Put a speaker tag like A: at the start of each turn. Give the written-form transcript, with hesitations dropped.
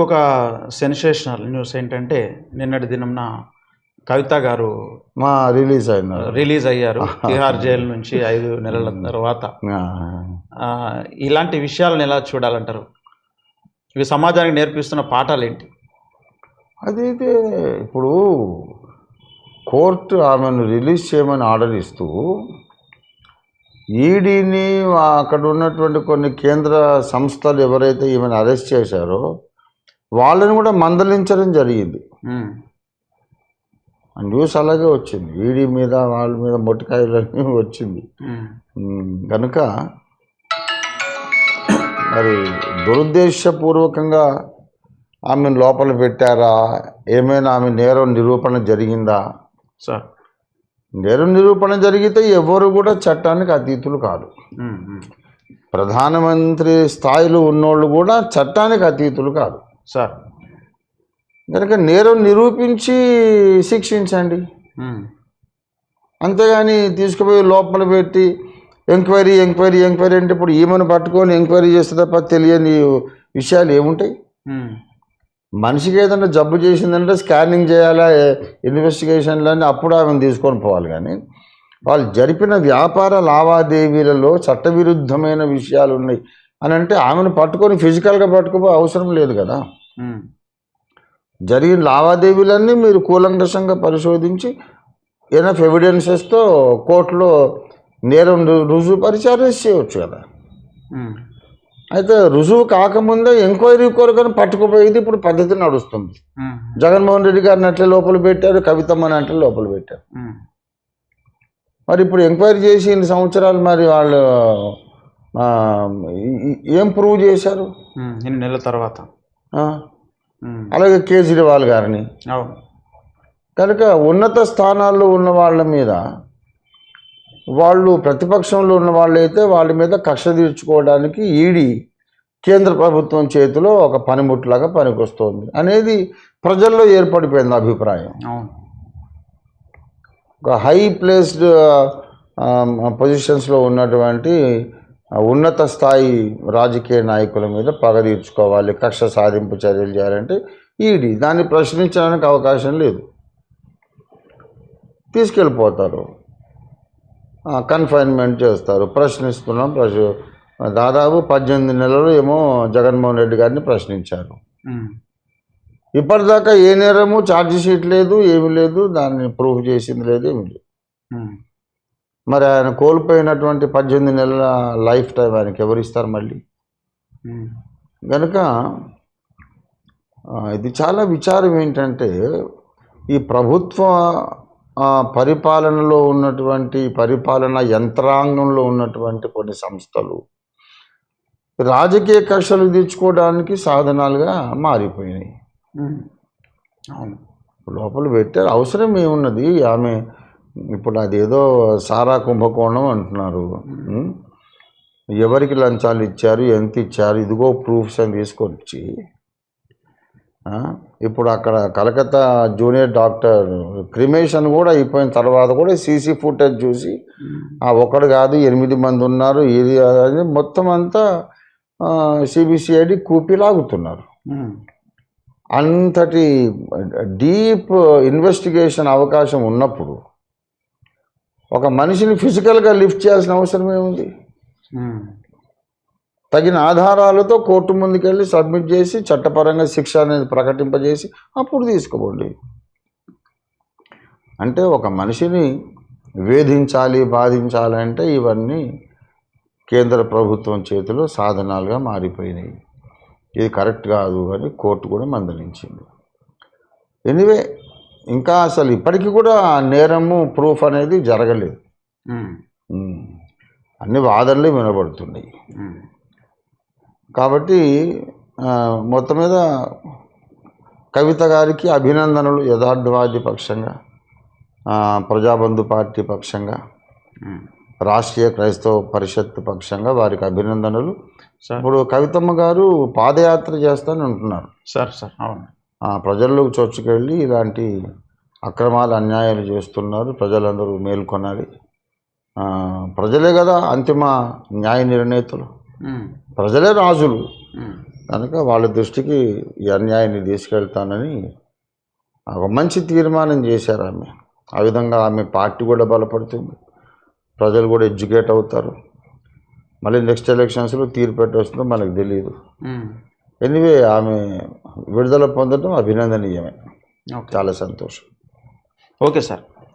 A: ఇంకొక sensational news ఏంటంటే నిన్నటి దినంన కవిత గారు రిలీజ్ అయ్యారు తిహార్ జైలు నుంచి 5 నెలల తర్వాత. ఇలాంటి విషయాలను ఎలా చూడాలంటారు? ఇవి సమాజానికి నేర్పిస్తున్న పాఠాలు ఏంటి?
B: అదైతే ఇప్పుడు కోర్టు ఆమెను రిలీజ్ చేయమని ఆర్డర్ ఇస్తూ ఈడీని అక్కడ ఉన్నటువంటి కొన్ని కేంద్ర సంస్థలు ఎవరైతే ఈమెను అరెస్ట్ చేశారో వాళ్ళని కూడా మందలించడం జరిగింది. న్యూస్ అలాగే వచ్చింది, ఈడీ మీద వాళ్ళ మీద మొట్టికాయలని వచ్చింది. కనుక మరి దురుద్దేశపూర్వకంగా ఆమెను లోపల పెట్టారా, ఏమైనా ఆమె నేరం నిరూపణ జరిగిందా?
A: సార్,
B: నేరం నిరూపణ జరిగితే ఎవరు కూడా చట్టానికి అతీతులు కాదు. ప్రధానమంత్రి స్థాయిలో ఉన్నోళ్ళు కూడా చట్టానికి అతీతులు కాదు
A: సార్.
B: కనుక నేరం నిరూపించి శిక్షించండి, అంతేగాని తీసుకుపోయి లోపల పెట్టి ఎంక్వైరీ అంటే ఇప్పుడు ఈమెను పట్టుకొని ఎంక్వైరీ చేస్తే తప్ప తెలియని విషయాలు ఏముంటాయి? మనిషికి ఏదైనా జబ్బు చేసిందంటే స్కానింగ్ చేయాలా, ఇన్వెస్టిగేషన్లని అప్పుడు ఆమెను తీసుకొని పోవాలి. కానీ వాళ్ళు జరిపిన వ్యాపార లావాదేవీలలో చట్టవిరుద్ధమైన విషయాలు ఉన్నాయి అని అంటే ఆమెను పట్టుకొని ఫిజికల్గా పట్టుకోవడం అవసరం లేదు కదా. జరిగిన లావాదేవీలన్నీ మీరు కూలంకషంగా పరిశోధించి ఎనఫ్ ఎవిడెన్సెస్తో కోర్టులో నేరం రుజువుపరిచి అరెస్ట్ చేయవచ్చు కదా. అయితే రుజువు కాకముందే ఎంక్వైరీ కొరకని పట్టుకుపోయేది ఇప్పుడు పద్ధతి నడుస్తుంది. జగన్మోహన్ రెడ్డి గారిని అట్లా లోపల పెట్టారు, కవితమ్మని అట్లా లోపల పెట్టారు. మరి ఇప్పుడు ఎంక్వైరీ చేసి ఇన్ని సంవత్సరాలు మరి వాళ్ళు ఏం ప్రూవ్ చేశారు?
A: ఇన్ని నెలల తర్వాత.
B: అలాగే కేజ్రీవాల్ గారిని. కనుక ఉన్నత స్థానాల్లో ఉన్న వాళ్ళ మీద, వాళ్ళు ప్రతిపక్షంలో ఉన్న వాళ్ళైతే వాళ్ళ మీద కక్ష తీర్చుకోవడానికి ఈడీ కేంద్ర ప్రభుత్వం చేతిలో ఒక పనిముట్లాగా పనికొస్తుంది అనేది ప్రజల్లో ఏర్పడిపోయింది అభిప్రాయం. ఒక హై ప్లేస్డ్ పొజిషన్స్లో ఉన్నటువంటి ఉన్నత స్థాయి రాజకీయ నాయకుల మీద పగ తీర్చుకోవాలి, కక్ష సాధింపు చర్యలు చేయాలంటే ఈడీ దాన్ని ప్రశ్నించడానికి అవకాశం లేదు. తీసుకెళ్ళిపోతారు, కన్ఫైన్మెంట్ చేస్తారు. ప్రశ్నిస్తున్నాం. దాదాపు 18 నెలలు ఏమో జగన్మోహన్ రెడ్డి గారిని ప్రశ్నించారు. ఇప్పటిదాకా ఏ నేరము ఛార్జ్ షీట్ లేదు, ఏమీ లేదు, దాన్ని ప్రూఫ్ చేసింది లేదు, ఏమి లేదు. మరి ఆయన కోల్పోయినటువంటి 18 నెలల లైఫ్ టైం ఆయనకి ఎవరు ఇస్తారు మళ్ళీ? కనుక ఇది చాలా విచారం ఏంటంటే ఈ ప్రభుత్వ పరిపాలనలో ఉన్నటువంటి పరిపాలన యంత్రాంగంలో ఉన్నటువంటి కొన్ని సంస్థలు రాజకీయ కక్షలు తీర్చుకోవడానికి సాధనాలుగా మారిపోయినాయి. లోపల పెట్టారు, అవసరం ఏమున్నది? ఆమె ఇప్పుడు అదేదో సారా కుంభకోణం అంటున్నారు. ఎవరికి లంచాలు ఇచ్చారు, ఎంత ఇచ్చారు, ఇదిగో ప్రూఫ్స్ అని తీసుకొచ్చి ఇప్పుడు అక్కడ కలకత్తా జూనియర్ డాక్టర్ క్రిమేషన్ కూడా అయిపోయిన తర్వాత కూడా సీసీ ఫుటేజ్ చూసి ఒకడు కాదు 8 మంది ఉన్నారు, ఇది అది మొత్తం అంతా సిబిసిఐడి కూపి లాగుతున్నారు. అంతటి డీప్ ఇన్వెస్టిగేషన్ అవకాశం ఉన్నప్పుడు ఒక మనిషిని ఫిజికల్గా లిఫ్ట్ చేయాల్సిన అవసరం ఏముంది? తగిన ఆధారాలతో కోర్టు ముందుకెళ్ళి సబ్మిట్ చేసి చట్టపరంగా శిక్ష అనేది ప్రకటింపజేసి అప్పుడు తీసుకోండి. అంటే ఒక మనిషిని వేధించాలి, బాధించాలంటే ఇవన్నీ కేంద్ర ప్రభుత్వం చేతిలో సాధనాలుగా మారిపోయినాయి. ఇది కరెక్ట్ కాదు అని కోర్టు కూడా మందలించింది. ఎనీవే, ఇంకా అసలు ఇప్పటికీ కూడా నేరము ప్రూఫ్ అనేది జరగలేదు. అన్ని వాదనలే వినబడుతున్నాయి. కాబట్టి మొత్తం మీద కవిత గారికి అభినందనలు యథార్థవాది పక్షంగా, ప్రజాబంధు పార్టీ పక్షంగా, రాష్ట్రీయ క్రైస్తవ పరిషత్ పక్షంగా వారికి అభినందనలు. ఇప్పుడు కవితమ్మ గారు పాదయాత్ర చేస్తానని అంటున్నారు.
A: సార్ అవును,
B: ప్రజల్లోకి చొచ్చుకెళ్ళి ఇలాంటి అక్రమాలు అన్యాయాలు చేస్తున్నారు, ప్రజలందరూ మేల్కొనాలి. ప్రజలే కదా అంతిమ న్యాయ నిర్ణేతలు, ప్రజలే రాజులు. కనుక వాళ్ళ దృష్టికి ఈ అన్యాయాన్ని తీసుకెళ్తానని ఒక మంచి తీర్మానం చేశారు ఆమె. ఆ విధంగా ఆమె పార్టీ కూడా బలపడుతుంది, ప్రజలు కూడా ఎడ్యుకేట్ అవుతారు. మళ్ళీ నెక్స్ట్ ఎలక్షన్స్లో తీర్పు వస్తుందో మనకు తెలియదు. ఎనీవే ఆమె విడుదల పొందడం అభినందనీయమే. చాలా సంతోషం.
A: Okay sir.